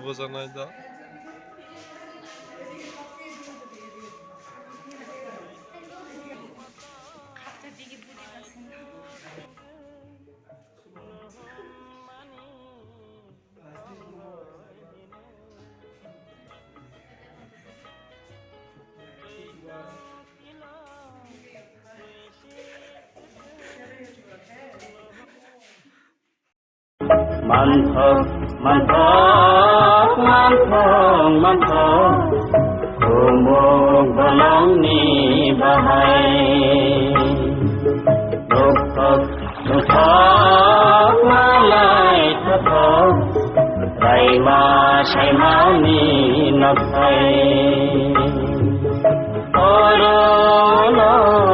বোঝানোটা Manthok, manthok, manthok, manthok, umur bolong ni bahai. Dokok, dokok, malai dokok, raima shaima ni nakai. Oro